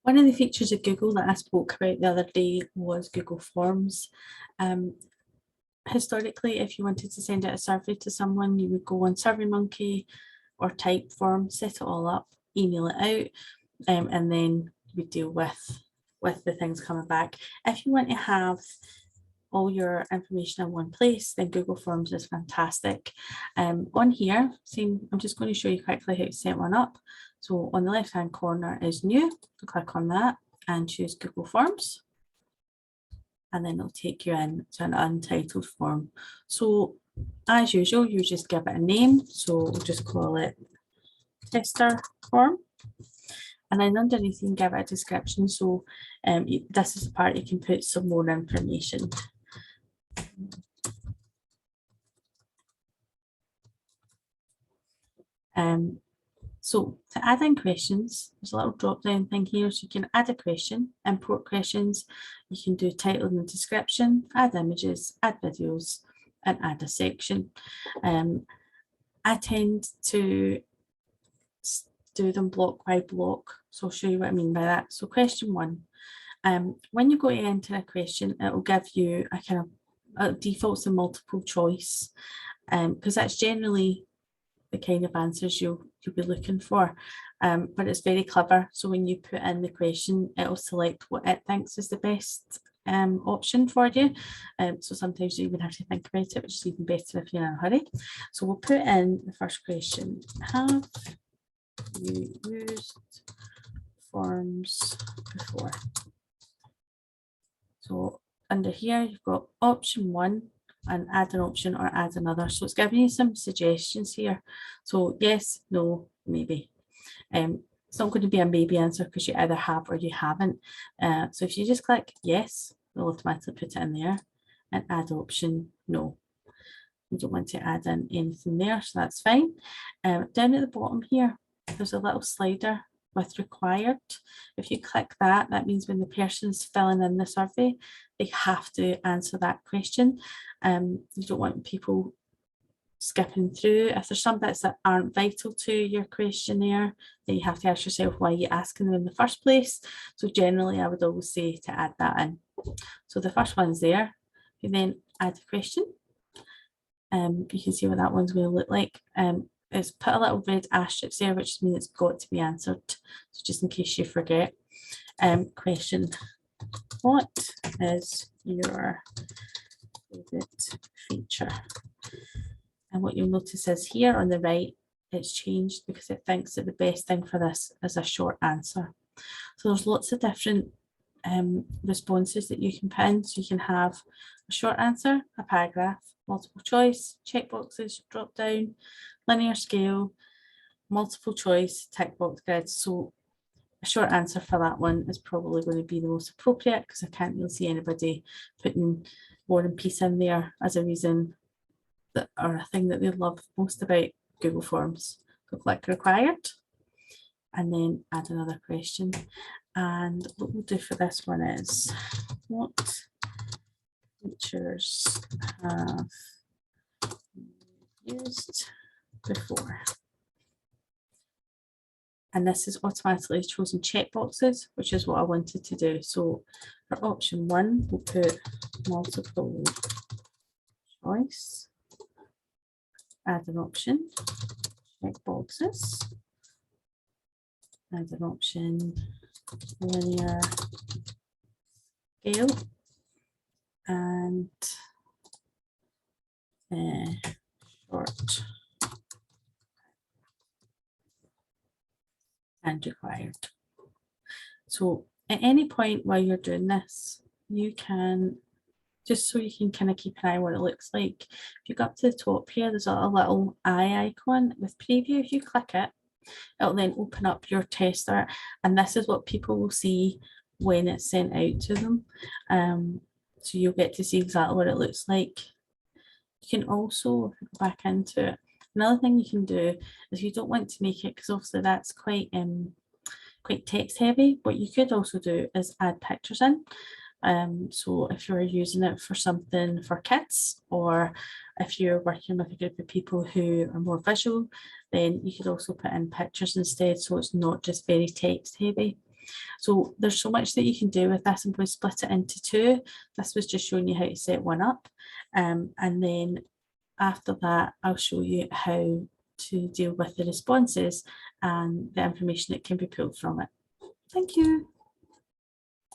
One of the features of Google that I spoke about the other day was Google Forms. Historically, if you wanted to send out a survey to someone, you would go on SurveyMonkey or Typeform, set it all up, email it out, and then you would deal with the things coming back. If you want to have all your information in one place, then Google Forms is fantastic. On here, I'm just going to show you quickly how to set one up. So on the left hand corner is new, so click on that and choose Google Forms. And then it'll take you in to an untitled form. So as usual, you just give it a name. So we'll just call it tester form. And then underneath you can give it a description. So this is the part you can put some more information. So to add in questions, there's a little drop down thing here. So you can add a question, import questions. You can do title and description, add images, add videos, and add a section. I tend to do them block by block. So I'll show you what I mean by that. So question 1, when you go to enter a question, it will give you a kind of defaults to multiple choice, because that's generally the kind of answers you'll be looking for, but it's very clever. So when you put in the question, it'll select what it thinks is the best option for you. So sometimes you even have to think about it, which is even better if you're in a hurry. So we'll put in the first question: have you used forms before? So under here, you've got option 1 and add an option or add another. So it's giving you some suggestions here. So yes, no, maybe. It's not going to be a maybe answer because you either have or you haven't. So if you just click yes, it'll automatically put it in there, and add option no. You don't want to add in anything there, so that's fine. Down at the bottom here, there's a little slider with required. If you click that, that means when the person's filling in the survey, they have to answer that question. You don't want people skipping through. If there's some bits that aren't vital to your questionnaire, then you have to ask yourself why you're asking them in the first place. So generally, I would always say to add that in. So the first one's there. You then add a question. You can see what that one's going to look like. It's put a little red asterisk there, which means it's got to be answered. So just in case you forget. Question: what is your favorite feature? And what you'll notice is here on the right, it's changed because it thinks that the best thing for this is a short answer. So there's lots of different responses that you can put in. So you can have a short answer, a paragraph, multiple choice, checkboxes, drop down, linear scale, multiple choice, tick box grid. So a short answer for that one is probably going to be the most appropriate because I can't really see anybody putting War and Peace in there as a reason that or a thing that they love most about Google Forms. So click required and then add another question. And what we'll do for this one is, what features have you used before? And this is automatically chosen checkboxes, which is what I wanted to do. So for option 1, we'll put multiple choice, add an option, checkboxes, add an option, linear scale, and short and required. So at any point while you're doing this, you can, just so you can kind of keep an eye on what it looks like, if you go up to the top here, there's a little eye icon with preview. If you click it, it'll then open up your tester, and this is what people will see when it's sent out to them. So you'll get to see exactly what it looks like. You can also go back into it. Another thing you can do is, you don't want to make it, because obviously that's quite text heavy, what you could also do is add pictures in. So if you're using it for something for kids, or if you're working with a group of people who are more visual, then you could also put in pictures instead, so it's not just very text heavy. So there's so much that you can do with this. I'm going to split it into two. This was just showing you how to set one up. And then after that, I'll show you how to deal with the responses and the information that can be pulled from it. Thank you.